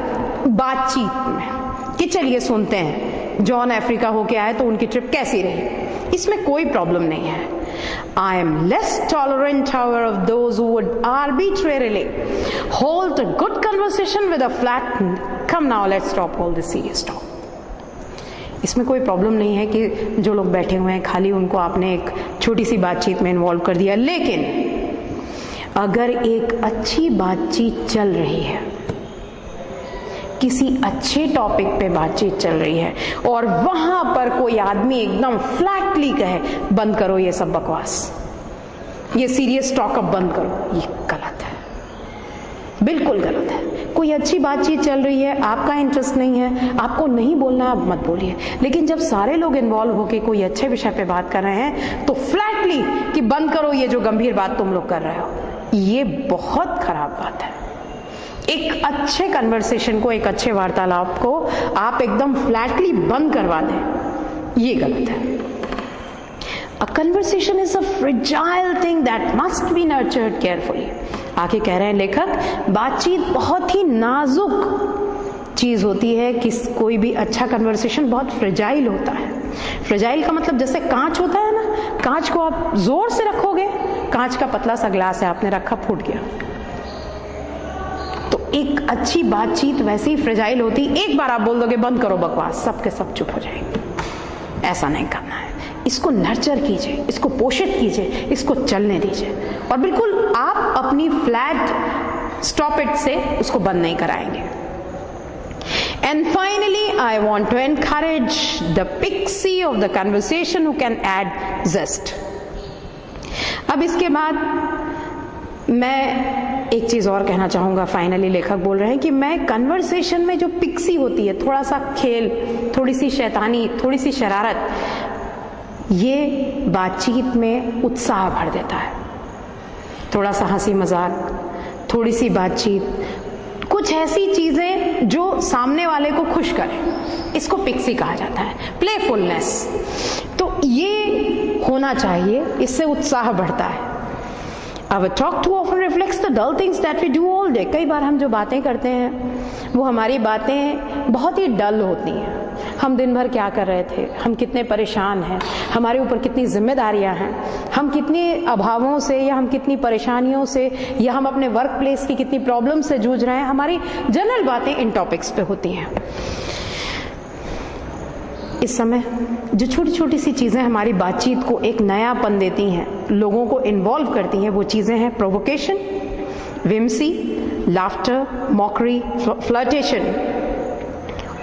बातचीत में कि चलिए सुनते हैं जॉन अफ्रीका होके आए तो उनकी ट्रिप कैसी रही। इसमें कोई प्रॉब्लम नहीं है। I am less tolerant, however, of those who would arbitrarily hold a good conversation with a flat "Come now, let's stop all this serious talk." इसमें कोई प्रॉब्लम नहीं है कि जो लोग बैठे हुए हैं खाली उनको आपने एक छोटी सी बातचीत में इन्वॉल्व कर दिया। लेकिन अगर एक अच्छी बातचीत चल रही है, किसी अच्छे टॉपिक पे बातचीत चल रही है, और वहां पर कोई आदमी एकदम फ्लैटली कहे बंद करो ये सब बकवास, ये सीरियस टॉक अब बंद करो, ये गलत है, बिल्कुल गलत है। कोई अच्छी बातचीत चल रही है, आपका इंटरेस्ट नहीं है, आपको नहीं बोलना, आप मत बोलिए। लेकिन जब सारे लोग इन्वॉल्व होके कोई अच्छे विषय पे बात कर रहे हैं तो फ्लैटली कि बंद करो ये जो गंभीर बात तुम लोग कर रहे हो, ये बहुत खराब बात है। एक अच्छे कन्वर्सेशन को, एक अच्छे वार्तालाप को आप एकदम फ्लैटली बंद करवा दें, ये गलत है। A conversation is a fragile thing that must be nurtured carefully. आगे कह रहे हैं लेखक, बातचीत बहुत ही नाजुक चीज होती है कि कोई भी अच्छा कन्वर्सेशन बहुत फ्रेजाइल होता है। फ्रेजाइल का मतलब जैसे कांच होता है ना, कांच को आप जोर से रखोगे, कांच का पतला सा ग्लास है, आपने रखा, फूट गया। तो एक अच्छी बातचीत वैसे ही फ्रेजाइल होती, एक बार आप बोल दोगे बंद करो बकवास, सबके सब चुप हो जाएंगे। ऐसा नहीं करना है। इसको नर्चर कीजिए, इसको पोषित कीजिए, इसको चलने दीजिए, और बिल्कुल आप अपनी फ्लैट स्टॉप इट से उसको बंद नहीं कराएंगे। And finally, I want to encourage the pixie of the conversation who can add zest. अब इसके बाद मैं एक चीज और कहना चाहूंगा। फाइनली लेखक बोल रहे हैं कि मैं कन्वर्सेशन में जो पिक्सी होती है, थोड़ा सा खेल, थोड़ी सी शैतानी, थोड़ी सी शरारत, ये बातचीत में उत्साह भर देता है। थोड़ा सा हंसी मजाक, थोड़ी सी बातचीत, कुछ ऐसी चीजें जो सामने वाले को खुश करें, इसको पिक्सी कहा जाता है, प्लेफुलनेस। तो ये होना चाहिए, इससे उत्साह बढ़ता है। Our talk too often reflects the dull things that we do all day. कई बार हम जो बातें करते हैं वो हमारी बातें बहुत ही डल होती हैं। हम दिन भर क्या कर रहे थे, हम कितने परेशान हैं, हमारे ऊपर कितनी जिम्मेदारियां हैं, हम कितने अभावों से या हम कितनी परेशानियों से या हम अपने वर्क प्लेस की कितनी प्रॉब्लम से जूझ रहे हैं, हमारी जनरल बातें इन टॉपिक्स पे होती हैं। इस समय जो छोटी छोटी सी चीजें हमारी बातचीत को एक नयापन देती हैं, लोगों को इन्वॉल्व करती हैं, वो चीजें हैं provocation, whimsy, laughter, mockery, flirtation.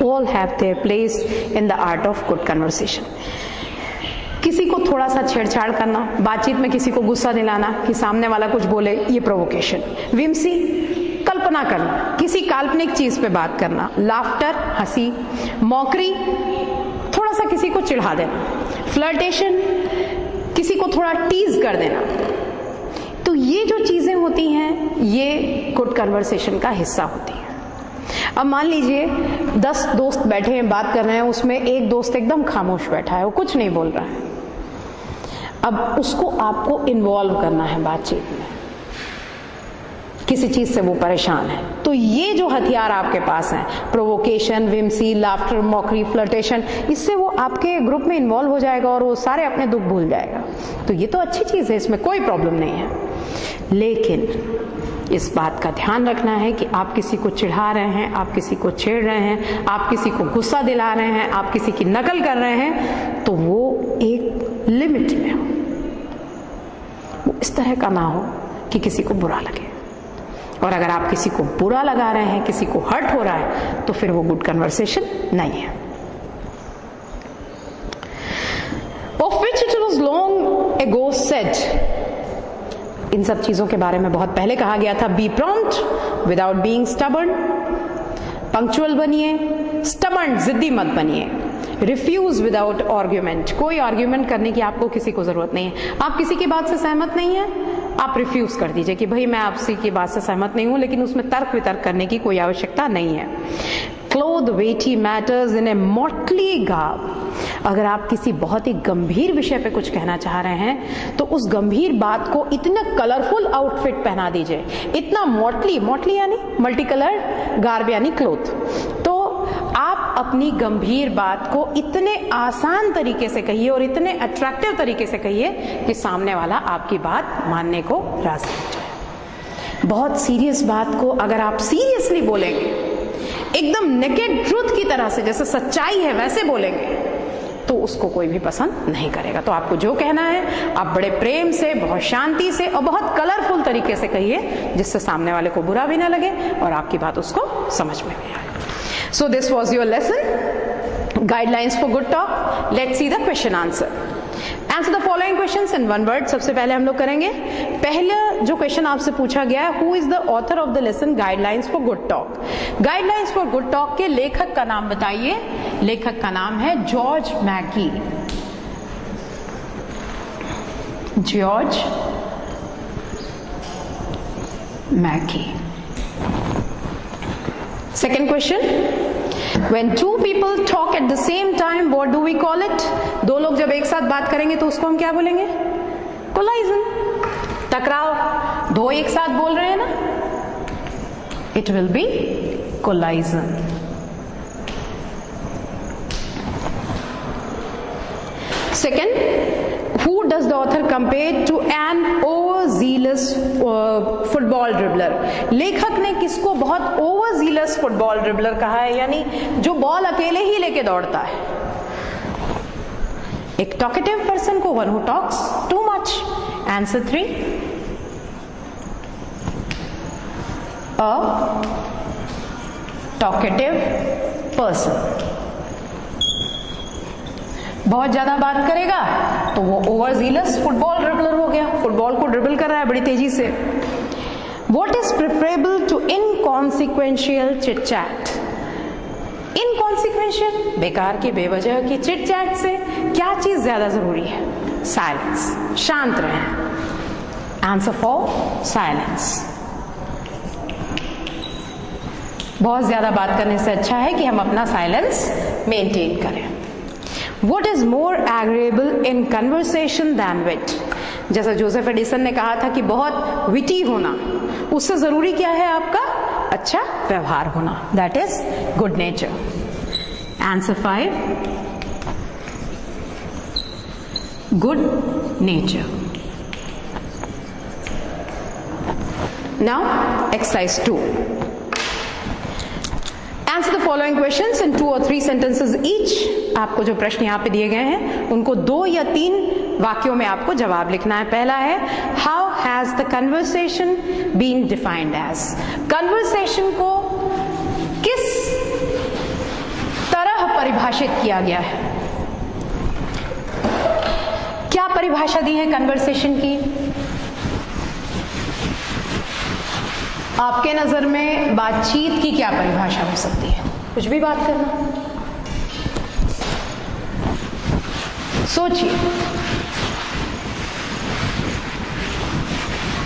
All have their place in the art of good conversation. किसी को थोड़ा सा छेड़छाड़ करना, बातचीत में किसी को गुस्सा दिलाना कि सामने वाला कुछ बोले, ये प्रोवोकेशन। विम्सी, कल्पना करना, किसी काल्पनिक चीज पे बात करना। लाफ्टर, हंसी। मॉकरी, थोड़ा सा किसी को चिढ़ा देना। फ्लर्टेशन, किसी को थोड़ा टीज कर देना। तो ये जो चीजें होती हैं, ये गुड कन्वर्सेशन का हिस्सा होती है। अब मान लीजिए 10 दोस्त बैठे हैं, बात कर रहे हैं, उसमें एक दोस्त एकदम खामोश बैठा है, वो कुछ नहीं बोल रहा है। अब उसको आपको इन्वॉल्व करना है बातचीत में, किसी चीज से वो परेशान है। तो ये जो हथियार आपके पास हैं, provocation, whimsy, laughter, mockery, flirtation, इससे वो आपके ग्रुप में इन्वॉल्व हो जाएगा और वो सारे अपने दुख भूल जाएगा। तो ये तो अच्छी चीज है, इसमें कोई प्रॉब्लम नहीं है। लेकिन इस बात का ध्यान रखना है कि आप किसी को चिढ़ा रहे हैं, आप किसी को छेड़ रहे हैं, आप किसी को गुस्सा दिला रहे हैं, आप किसी की नकल कर रहे हैं, तो वो एक लिमिट में हो, वो इस तरह का ना हो कि किसी को बुरा लगे। और अगर आप किसी को बुरा लगा रहे हैं, किसी को हर्ट हो रहा है, तो फिर वो गुड कन्वर्सेशन नहीं है। Of which it was long ago said, इन सब चीजों के बारे में बहुत पहले कहा गया था, be prompt without being stubborn, punctual बनिए, स्टबर्न जिद्दी मत बनिए, रिफ्यूज विदाउट आर्ग्यूमेंट, कोई आर्ग्यूमेंट करने की आपको किसी को जरूरत नहीं है। आप किसी की बात से सहमत नहीं है, आप रिफ्यूज कर दीजिए कि भाई मैं आपसे की बात से सहमत नहीं हूं, लेकिन उसमें तर्क वितर्क करने की कोई आवश्यकता नहीं है। Clothe weighty matters in a motley garb, अगर आप किसी बहुत ही गंभीर विषय पे कुछ कहना चाह रहे हैं तो उस गंभीर बात को इतना कलरफुल आउटफिट पहना दीजिए, इतना मॉटली यानी मल्टी कलर, गार्ब यानी क्लोथ, तो आप अपनी गंभीर बात को इतने आसान तरीके से कहिए और इतने अट्रैक्टिव तरीके से कहिए कि सामने वाला आपकी बात मानने को राजी हो जाए। बहुत सीरियस बात को अगर आप सीरियसली बोलेंगे, एकदम नेकेड ट्रूथ की तरह से, जैसे सच्चाई है वैसे बोलेंगे, तो उसको कोई भी पसंद नहीं करेगा। तो आपको जो कहना है आप बड़े प्रेम से, बहुत शांति से और बहुत कलरफुल तरीके से कहिए, जिससे सामने वाले को बुरा भी ना लगे और आपकी बात उसको समझ में भी आए। So this was your lesson, guidelines for good talk. Let's see the question answer. Answer the following questions in one word. सबसे पहले हम लोग करेंगे, पहला जो क्वेश्चन आपसे पूछा गया है, who is the author of the lesson guidelines for good talk? Guidelines for good talk के लेखक का नाम बताइए। लेखक का नाम है George मैकी। George मैकी। Second question, when two people talk at the same time, what do we call it? दो लोग जब एक साथ बात करेंगे तो उसको हम क्या बोलेंगे? कोलाइजन। टकराव, दो एक साथ बोल रहे हैं ना, it will be collision. Second, who does the author compare to an overzealous football dribbler? लेखक ने किसको बहुत ओवरजीलस फुटबॉल ड्रिबलर कहा है, यानी जो बॉल अकेले ही लेके दौड़ता है। एक टॉकेटिव पर्सन को, one who talks too much. Answer 3, a talkative person. बहुत ज्यादा बात करेगा तो वो ओवरजीलस फुटबॉल ड्रिबलर हो गया, फुटबॉल को ड्रिबल कर रहा है बड़ी तेजी से। What is preferable to inconsequential chit chat? Inconsequential, बेकार की बेवजह की चिट चैट से क्या चीज ज्यादा जरूरी है? साइलेंस, शांत रहें। Answer for silence. बहुत ज्यादा बात करने से अच्छा है कि हम अपना साइलेंस मेंटेन करें। What is more agreeable in conversation than wit? जैसा जोसेफ एडिसन ने कहा था कि बहुत विटी होना, उससे जरूरी क्या है आपका? अच्छा व्यवहार होना, that is good nature. Answer 5, good nature. Now exercise 2, answer the following questions in 2 or 3 sentences each। आपको जो प्रश्न यहाँ पे दिए गए हैं उनको 2 या 3 वाक्यों में आपको जवाब लिखना है। पहला है, how has the conversation been defined as? Conversation को किस तरह परिभाषित किया गया है? क्या परिभाषा दी है कन्वर्सेशन की? आपके नजर में बातचीत की क्या परिभाषा हो सकती है? कुछ भी बात करना, सोचिए।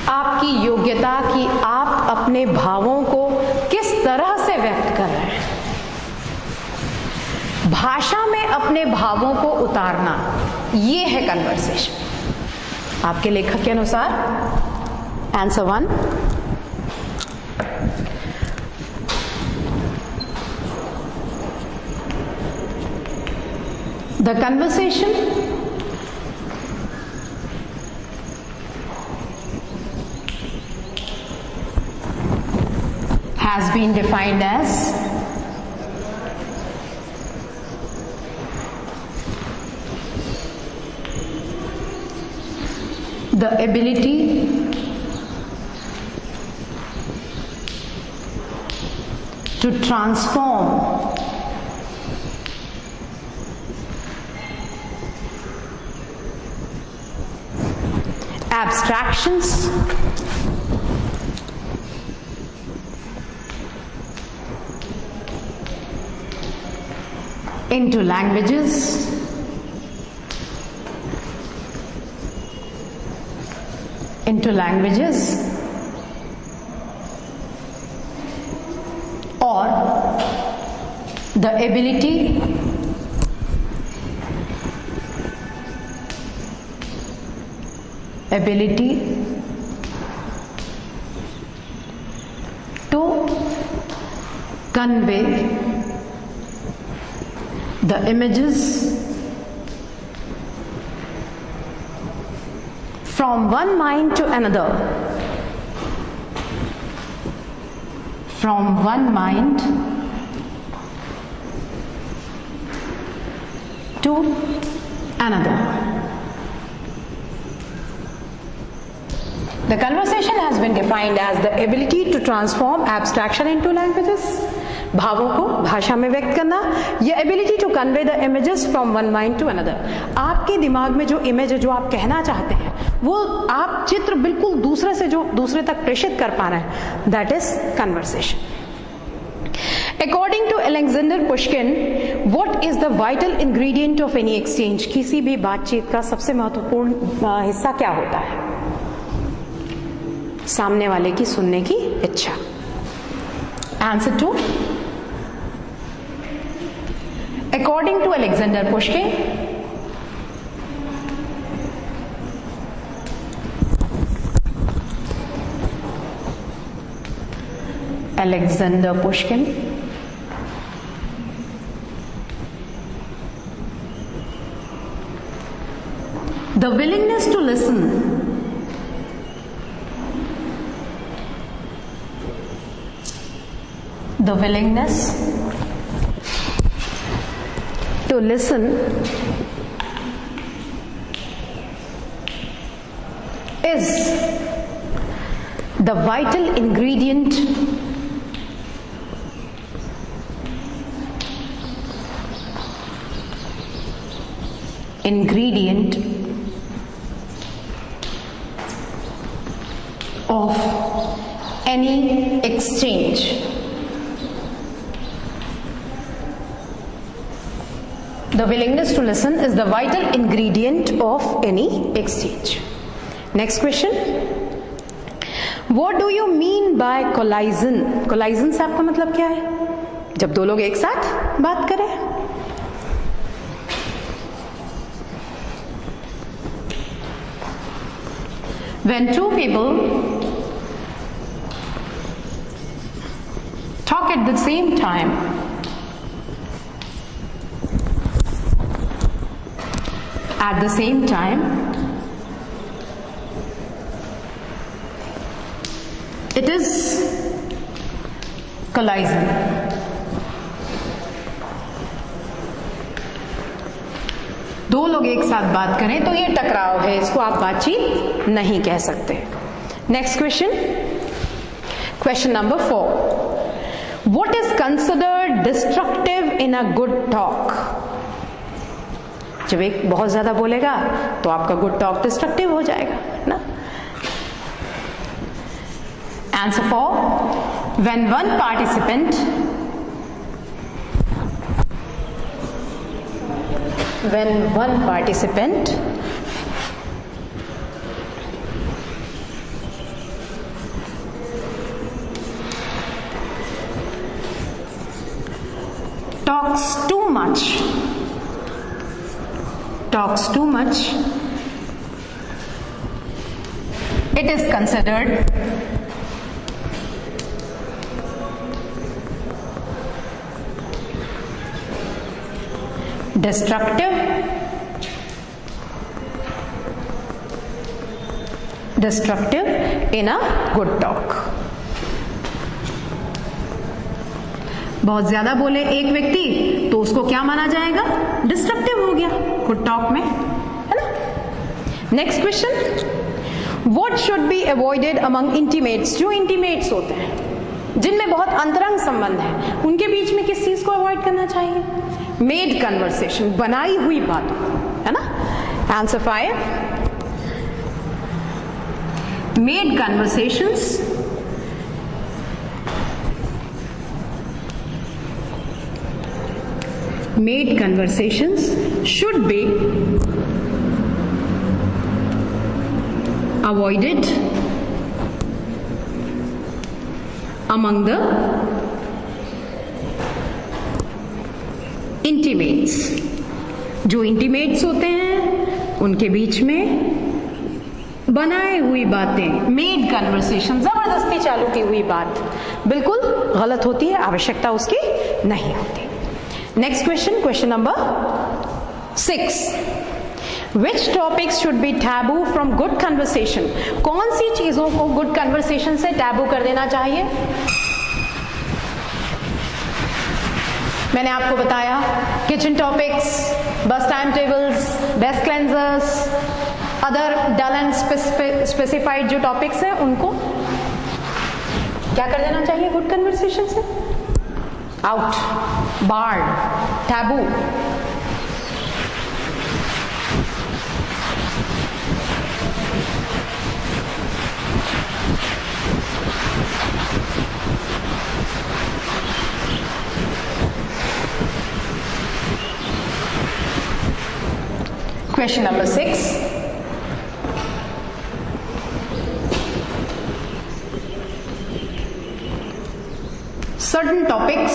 आपकी योग्यता कि आप अपने भावों को किस तरह से व्यक्त कर रहे हैं, भाषा में अपने भावों को उतारना, ये है कन्वर्सेशन आपके लेखक के अनुसार। Answer 1, the conversation has been defined as the ability to transform abstractions into languages or the ability to convey the images from one mind to another, from one mind to another. The conversation has been defined as the ability to transform abstraction into languages. भावों को भाषा में व्यक्त करना, या ability to convey the images from one mind to another. आपके दिमाग में जो इमेज है, जो आप कहना चाहते हैं, वो आप चित्र बिल्कुल दूसरे से जो दूसरे तक प्रेषित कर पा रहे हैं, that is conversation. According to Alexander Pushkin, what is the vital ingredient of any exchange? किसी भी बातचीत का सबसे महत्वपूर्ण हिस्सा क्या होता है? सामने वाले की सुनने की इच्छा। Answer to, according to Alexander Pushkin, the willingness to listen is the vital ingredient of any exchange. The willingness to listen is the vital ingredient of any exchange. Next question. What do you mean by collision? Collision से आपका मतलब क्या है? जब दो लोग एक साथ बात करें। When two people talk at the same time, it is collision. दो लोग एक साथ बात करें तो ये टकराव है, इसको आप बातचीत नहीं कह सकते। Next question, question number 4. What is considered destructive in a good talk? जब एक बहुत ज्यादा बोलेगा तो आपका गुड टॉक डिस्ट्रक्टिव हो जाएगा ना। Answer 4. When one participant talks too much, it is considered destructive in a good talk. बहुत ज्यादा बोले एक व्यक्ति तो उसको क्या माना जाएगा? डिस्ट्रक्टिव हो गया गुड टॉक में, है ना। Next question, what should be avoided among intimates? जो इंटीमेट्स होते हैं, जिनमें बहुत अंतरंग संबंध है, उनके बीच में किस चीज को अवॉइड करना चाहिए? मेड कन्वर्सेशन, बनाई हुई बात, है ना? Answer 5, made conversations should be avoided among the intimates. जो intimates होते हैं उनके बीच में बनाई हुई बातें, मेड कन्वर्सेशन, जबरदस्ती चालू की हुई बात बिल्कुल गलत होती है, आवश्यकता उसकी नहीं होती। Next question, question number 6, Which topics should be taboo from good conversation? कौन सी चीजों को गुड कन्वर्सेशन से टैबू कर देना चाहिए? मैंने आपको बताया kitchen topics, bus timetables, best cleansers, other dull and specified जो टॉपिक्स हैं उनको क्या कर देना चाहिए गुड कन्वर्सेशन से? Out, barred, taboo. Question number 6. Certain topics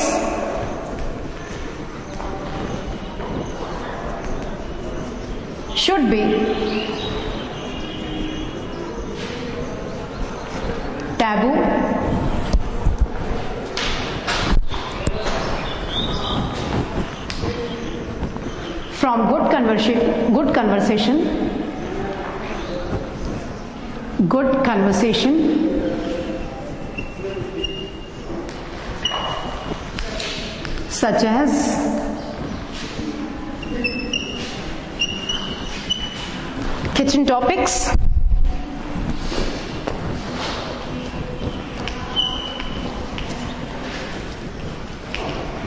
should be taboo from good conversation such as kitchen topics,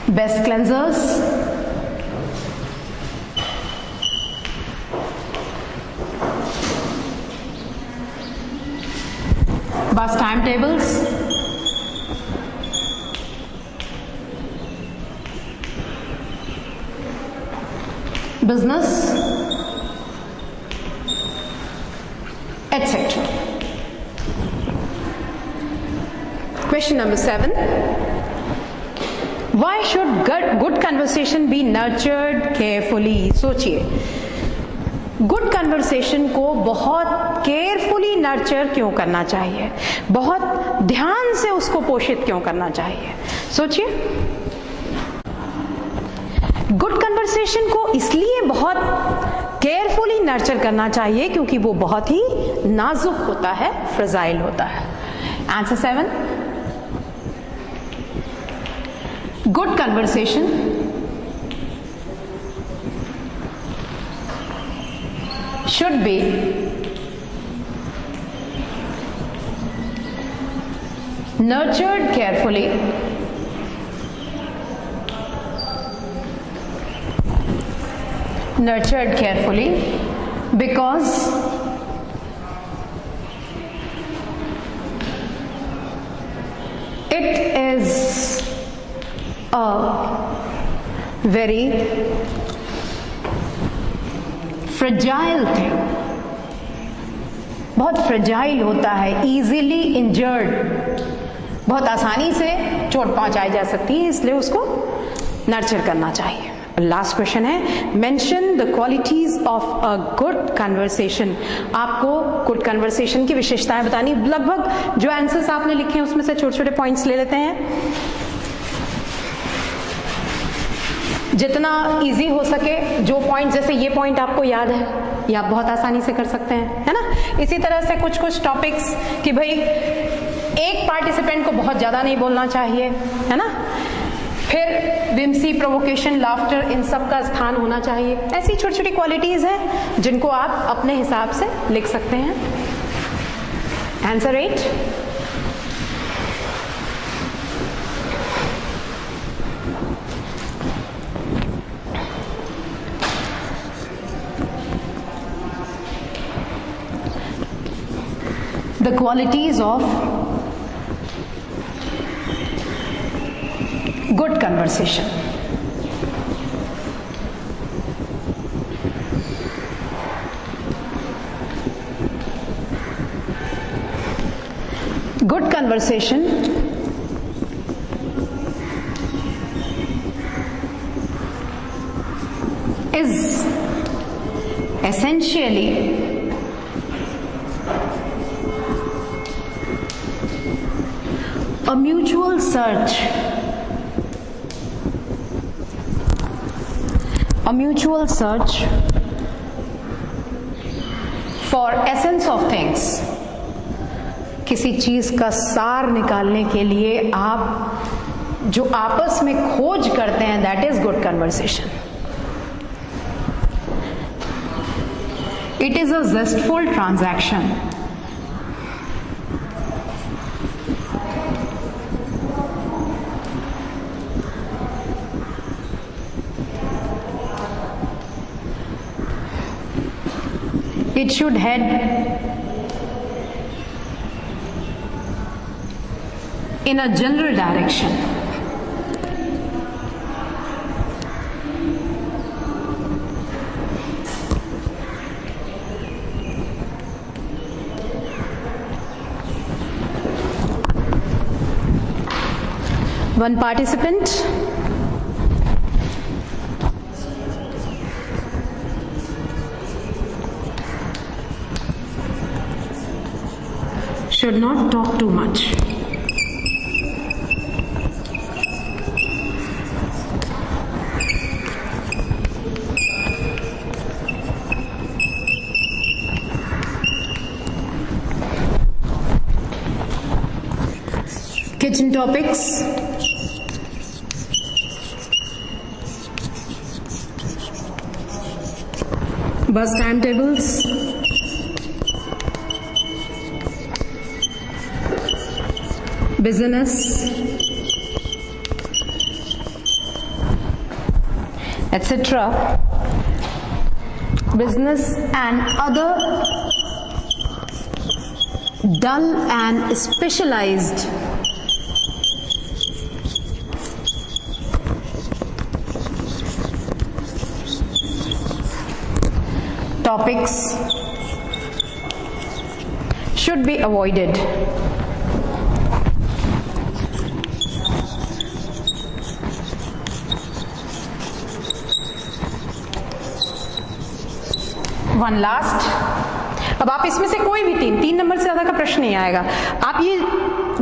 best cleansers, bus timetables, business, etc. Question number 7. Why should good conversation be nurtured carefully? सोचिए, good conversation को बहुत carefully nurture क्यों करना चाहिए, बहुत ध्यान से उसको पोषित क्यों करना चाहिए? सोचिए, गुड कन्वर्सेशन को इसलिए बहुत केयरफुली नर्चर करना चाहिए क्योंकि वो बहुत ही नाजुक होता है, फ्रजाइल होता है। Answer 7, good conversation should be nurtured carefully because it is a very fragile thing, बहुत फ्रेजाइल होता है, इजीली इंजर्ड, बहुत आसानी से चोट पहुंचाई जा सकती है, इसलिए उसको नर्चर करना चाहिए। लास्ट क्वेश्चन है, mention the qualities of a good conversation. आपको गुड कन्वर्सेशन की विशेषताएं बतानी। लगभग जो आंसर्स आपने लिखे हैं उसमें से छोटे छोटे पॉइंट्स ले लेते हैं, जितना इजी हो सके। जो पॉइंट, जैसे ये पॉइंट आपको याद है, ये आप बहुत आसानी से कर सकते हैं, है ना। इसी तरह से कुछ कुछ टॉपिक्स कि भाई एक पार्टिसिपेंट को बहुत ज्यादा नहीं बोलना चाहिए, है ना। फिर विमसी, प्रोवोकेशन, लाफ्टर, इन सब का स्थान होना चाहिए। ऐसी छोटी छोटी क्वालिटीज हैं जिनको आप अपने हिसाब से लिख सकते हैं। Answer 8, the qualities of good conversation. Good conversation is essentially a mutual search for essence of things. किसी चीज का सार निकालने के लिए आप जो आपस में खोज करते हैं, that is good conversation. It is a zestful transaction. It should head in a general direction. One participant. Should not talk too much. Kitchen topics. Bus timetables. Business, etc. Business and other dull and specialized topics should be avoided. One last. अब आप इसमें से कोई भी तीन number से ज्यादा का प्रश्न नहीं आएगा. आप ये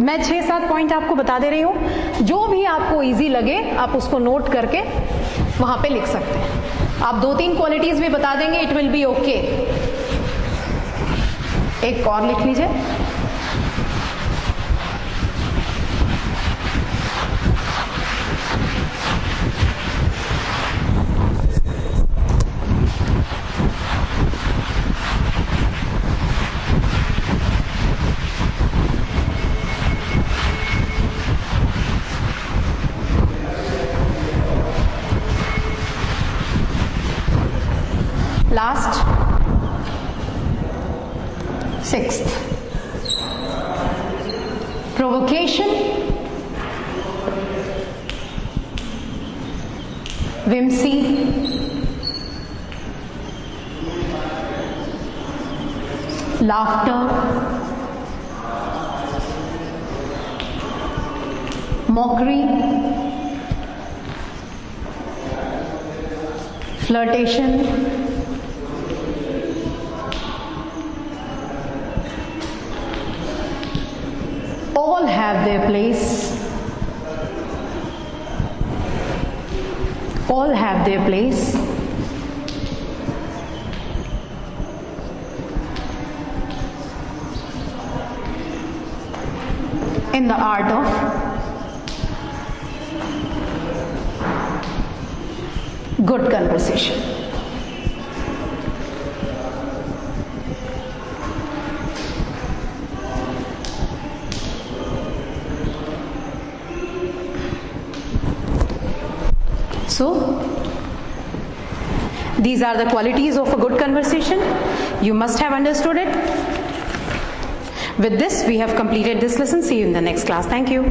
मैं 6-7 पॉइंट आपको बता दे रही हूं, जो भी आपको इजी लगे आप उसको नोट करके वहां पे लिख सकते हैं. आप 2-3 क्वालिटीज भी बता देंगे, इट विल बी ओके. एक और लिख लीजिए. Last, 6th, provocation, whimsy, laughter, mockery, flirtation, all have their place. All have their place. In the art of good conversation. So, these are the qualities of a good conversation. You must have understood it. With this, we have completed this lesson. See you in the next class. Thank you.